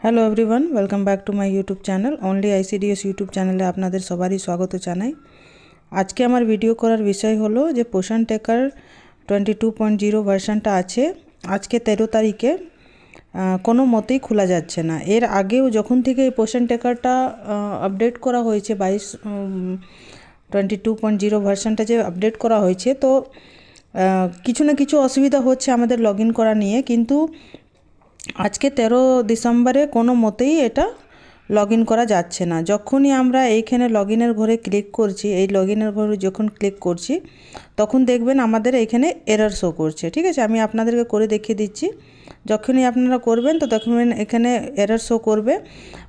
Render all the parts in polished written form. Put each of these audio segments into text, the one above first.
Hello everyone, welcome back to my YouTube channel only ICDS YouTube চ্যানেলে আপনাদের সবারই স্বাগত জানাই। আজকে আমার ভিডিও করার বিষয় হলো যে পোষণ ট্র্যাকার 22.0 ভার্সনটা আছে আজকে 13 তারিখে কোনো মতেই খোলা যাচ্ছে না। এর আগেও যখন থেকে এই পোষণ ট্র্যাকারটা আপডেট করা হয়েছে 22.0 ভার্সনটা যে আপডেট করা হয়েছে, তো কিছু না কিছু অসুবিধা হচ্ছে আমাদের লগ ইন করা নিয়ে। কিন্তু আজকে 13 ডিসেম্বরে কোনো মতেই এটা লগ ইন করা যাচ্ছে না। যখনই আমরা এইখানে লগ ইনের ঘরে ক্লিক করছি, এই লগ ইনের ঘরে যখন ক্লিক করছি তখন দেখবেন আমাদের এইখানে এরর শো করছে। ঠিক আছে, আমি আপনাদেরকে করে দেখিয়ে দিচ্ছি। যখনই আপনারা করবেন তো দেখবেন এখানে এরর শো করবে।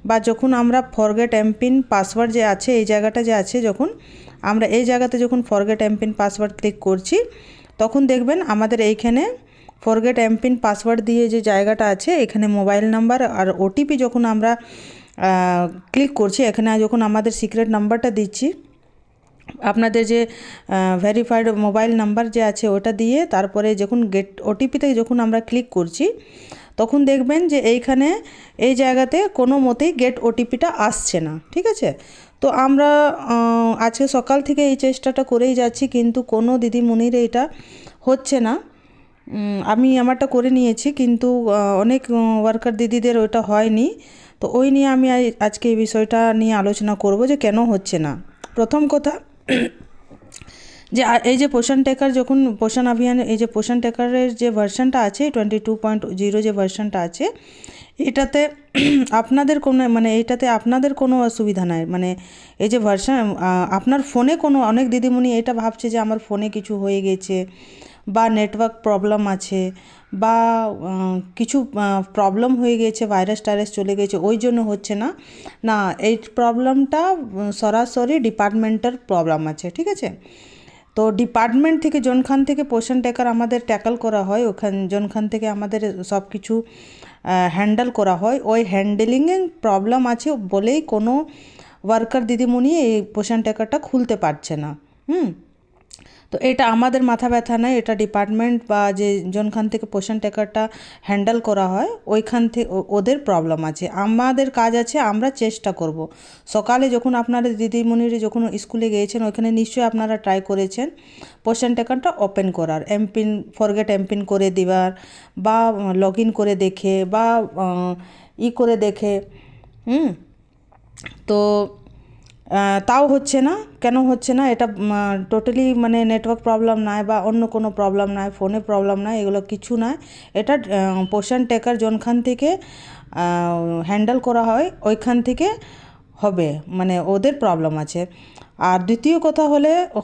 বা যখন আমরা ফরগেট এমপিন পাসওয়ার্ড যে আছে এই জায়গাটা যে আছে, যখন আমরা এই জায়গাতে যখন ফরগেট এমপিন পাসওয়ার্ড ক্লিক করছি তখন দেখবেন আমাদের এইখানে ফরগেট এমপিন পাসওয়ার্ড দিয়ে যে জায়গাটা আছে এখানে মোবাইল নাম্বার আর ওটিপি যখন আমরা ক্লিক করছি, এখানে যখন আমাদের সিক্রেট নাম্বারটা দিচ্ছি, আপনাদের যে ভেরিফাইড মোবাইল নাম্বার যে আছে ওটা দিয়ে তারপরে যখন গেট ওটিপিতে যখন আমরা ক্লিক করছি তখন দেখবেন যে এইখানে এই জায়গাতে কোনো মতেই গেট ওটিপিটা আসছে না। ঠিক আছে, তো আমরা আজকে সকাল থেকে এই চেষ্টাটা করেই যাচ্ছি, কিন্তু কোনো দিদিমণির এটা হচ্ছে না। আমি আমারটা করে নিয়েছি, কিন্তু অনেক ওয়ার্কার দিদিদের ওটা হয়নি। তো ওই নিয়ে আমি আজকে এই বিষয়টা নিয়ে আলোচনা করব যে কেন হচ্ছে না। প্রথম কথা যে এই যে পোষণ ট্র্যাকার, যখন পোষণ অভিযান এই যে পোষণ ট্র্যাকারের যে ভার্সনটা আছে 22.0 যে ভার্সনটা আছে, এটাতে আপনাদের কোনো এইটাতে আপনাদের কোনো অসুবিধা নাই। এই যে ভার্সন আপনার ফোনে কোনো, অনেক দিদিমণি এটা ভাবছে যে আমার ফোনে কিছু হয়ে গেছে বা নেটওয়ার্ক প্রবলেম আছে বা কিছু প্রবলেম হয়ে গেছে, ভাইরাস টাইরাস চলে গেছে ওই জন্য হচ্ছে না। না, এই প্রবলেমটা সরাসরি ডিপার্টমেন্টের প্রবলেম আছে। ঠিক আছে, তো ডিপার্টমেন্ট থেকে যোনখান থেকে পোষণ ট্র্যাকার আমাদের ট্যাকল করা হয়, যোনখান থেকে আমাদের সব কিছু হ্যান্ডেল করা হয়, ওই হ্যান্ডেলিংয়ে প্রবলেম আছে বলেই কোনো ওয়ার্কার দিদিমণি এই পোষণ ট্র্যাকারটা খুলতে পারছে না। তো এটা আমাদের মাথা ব্যথা নয়, এটা ডিপার্টমেন্ট বা যে যোনখান থেকে পোষণ ট্র্যাকারটা হ্যান্ডেল করা হয় ওইখান থেকে ওদের প্রবলেম আছে। আমাদের কাজ আছে, আমরা চেষ্টা করব। সকালে যখন আপনারা দিদিমণিরা যখন স্কুলে গিয়েছেন ওইখানে নিশ্চয়ই আপনারা ট্রাই করেছেন পোষণ ট্র্যাকারটা ওপেন করার, এমপিন ফরগেট এমপিন করে দেওয়ার বা লগ ইন করে দেখে বা করে দেখে। তো তাও হচ্ছে না। কেন হচ্ছে না? এটা টোটালি নেটওয়ার্ক প্রবলেম নয় বা অন্য কোনো প্রবলেম নয়, ফোনে প্রবলেম নয়, এগুলো কিছু নয়। এটা পোষণ ট্র্যাকার যোনখান থেকে হ্যান্ডেল করা হয় ওইখান থেকে হবে, ওদের প্রবলেম আছে। আর দ্বিতীয় কথা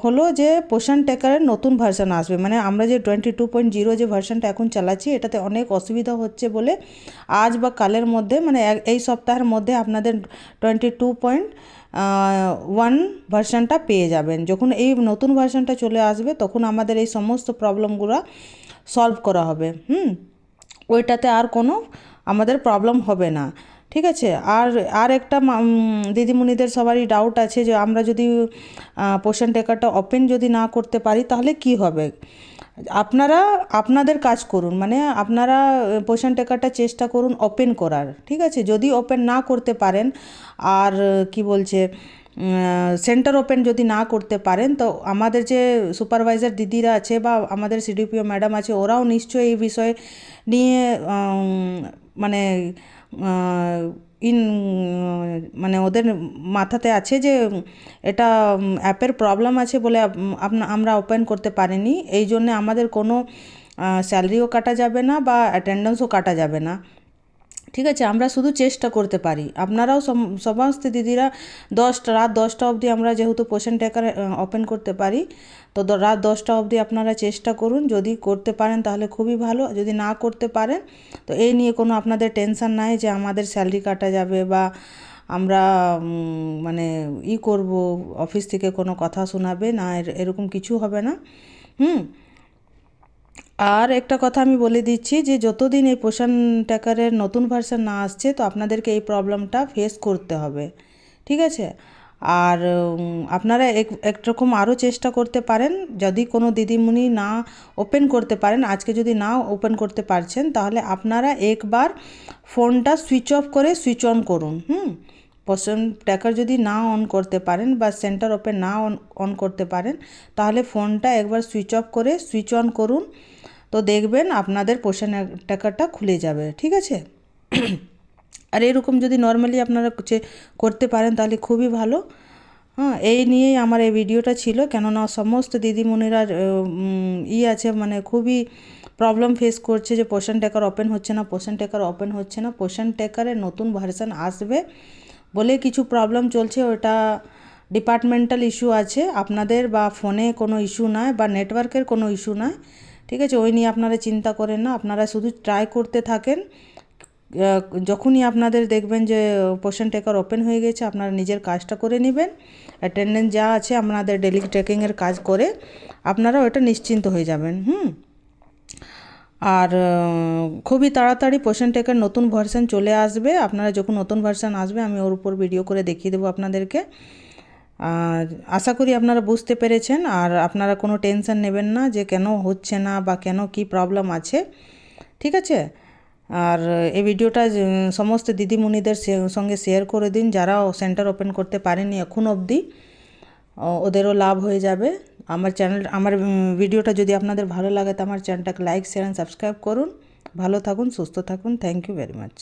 হলো যে পোষণ ট্র্যাকারের নতুন ভার্সন আসবে, আমরা যে 22.0 যে ভার্সনটা এখন চালাচ্ছি এটাতে অনেক অসুবিধা হচ্ছে বলে আজ বা কালের মধ্যে এই সপ্তাহের মধ্যে আপনাদের 22.1 ভার্সনটা পেয়ে যাবেন। যখন এই নতুন ভার্সনটা চলে আসবে তখন আমাদের এই সমস্ত প্রবলেমগুলো সলভ করা হবে। ওইটাতে আর কোনো আমাদের প্রবলেম হবে না। ঠিক আছে, আর একটা দিদিমণিদের সবারই ডাউট আছে যে আমরা যদি পোষণ ট্র্যাকারটা ওপেন যদি না করতে পারি তাহলে কি হবে। আপনারা আপনাদের কাজ করুন, আপনারা পোষণ ট্র্যাকারটা চেষ্টা করুন ওপেন করার। ঠিক আছে, যদি ওপেন না করতে পারেন আর কি বলছে সেন্টার ওপেন যদি না করতে পারেন তো আমাদের যে সুপারভাইজার দিদিরা আছে বা আমাদের সিডিপিও ম্যাডাম আছে ওরাও নিশ্চয়ই এই বিষয়ে নিয়ে মানে ইন ওদের মাথাতে আছে যে এটা অ্যাপের প্রবলেম আছে বলে আমরা ওপেন করতে পারিনি, এই জন্যে আমাদের কোনো স্যালারিও কাটা যাবে না বা অ্যাটেন্ডেন্সও কাটা যাবে না। ঠিক আছে, আমরা শুধু চেষ্টা করতে পারি। আপনারাও সমস্ত দিদিরা রাত 10টা অবধি আমরা যেহেতু পোষণ ট্র্যাকার ওপেন করতে পারি, তো রাত 10টা অবধি আপনারা চেষ্টা করুন। যদি করতে পারেন তাহলে খুবই ভালো, যদি না করতে পারেন তো এই নিয়ে কোনো আপনাদের টেনশন নাই যে আমাদের স্যালারি কাটা যাবে বা আমরা করব, অফিস থেকে কোনো কথা শোনাবে না, এরকম কিছু হবে না। আর একটা কথা আমি বলে দিচ্ছি যে যতদিন এই পোষণ ট্র্যাকারের নতুন ভার্সন না আসছে তো আপনাদেরকে এই প্রবলেমটা ফেস করতে হবে। ঠিক আছে, আর আপনারা একরকম আরও চেষ্টা করতে পারেন, যদি কোনো দিদিমণি না ওপেন করতে পারেন, আজকে যদি না ওপেন করতে পারছেন, তাহলে আপনারা একবার ফোনটা সুইচ অফ করে সুইচ অন করুন। পোষণ ট্র্যাকার যদি না অন করতে পারেন বা সেন্টার ওপেন না অন করতে পারেন, তাহলে ফোনটা একবার সুইচ অফ করে সুইচ অন করুন, তো দেখবেন আপনাদের পোষণ ট্র্যাকারটা খুলে যাবে। ঠিক আছে? আর এরকম যদি নর্মালি আপনারা করতে পারেন তাহলে খুবই ভালো। এই নিয়েই আমার এই ভিডিওটা ছিল, কেননা সমস্ত দিদিমণিরা আছে, মানে খুবই প্রবলেম ফেস করছে যে পোষণ ট্র্যাকার ওপেন হচ্ছে না, পোষণ ট্র্যাকার ওপেন হচ্ছে না। পোষণ ট্র্যাকারের নতুন ভার্সন আসবে বলে কিছু প্রবলেম চলছে, ওটা ডিপার্টমেন্টাল ইস্যু আছে, আপনাদের বা ফোনে কোনো ইস্যু নয় বা নেটওয়ার্কের কোনো ইস্যু নয়। ঠিক আছে? ওই নিয়ে আপনারা চিন্তা করেন না, আপনারা শুধু ট্রাই করতে থাকেন। যখনই আপনাদের দেখবেন যে পোষণ ট্র্যাকার ওপেন হয়ে গেছে, আপনারা নিজের কাজটা করে নেবেন, অ্যাটেন্ডেন্স যা আছে আপনাদের ডেলি ট্র্যাকিংয়ের কাজ করে আপনারা ওটা নিশ্চিন্ত হয়ে যাবেন। আর খুবই তাড়াতাড়ি পোষণ ট্র্যাকার নতুন ভার্সন চলে আসবে। আপনারা যখন নতুন ভার্সন আসবে আমি ওর উপর ভিডিও করে দেখিয়ে দেবো আপনাদেরকে। আর আশা করি আপনারা বুঝতে পেরেছেন, আর আপনারা কোনো টেনশন নেবেন না যে কেন হচ্ছে না বা কেন কি প্রবলেম আছে। ঠিক আছে? আর এই ভিডিওটা সমস্ত দিদিমণিদের সঙ্গে শেয়ার করে দিন, যারা সেন্টার ওপেন করতে পারেনি এখন অবধি, ওদেরও লাভ হয়ে যাবে। আমার ভিডিওটা যদি আপনাদের ভালো লাগে তো আমার চ্যানেলটাকে লাইক, শেয়ার অ্যান্ড সাবস্ক্রাইব করুন। ভালো থাকুন, সুস্থ থাকুন। Thank you very much.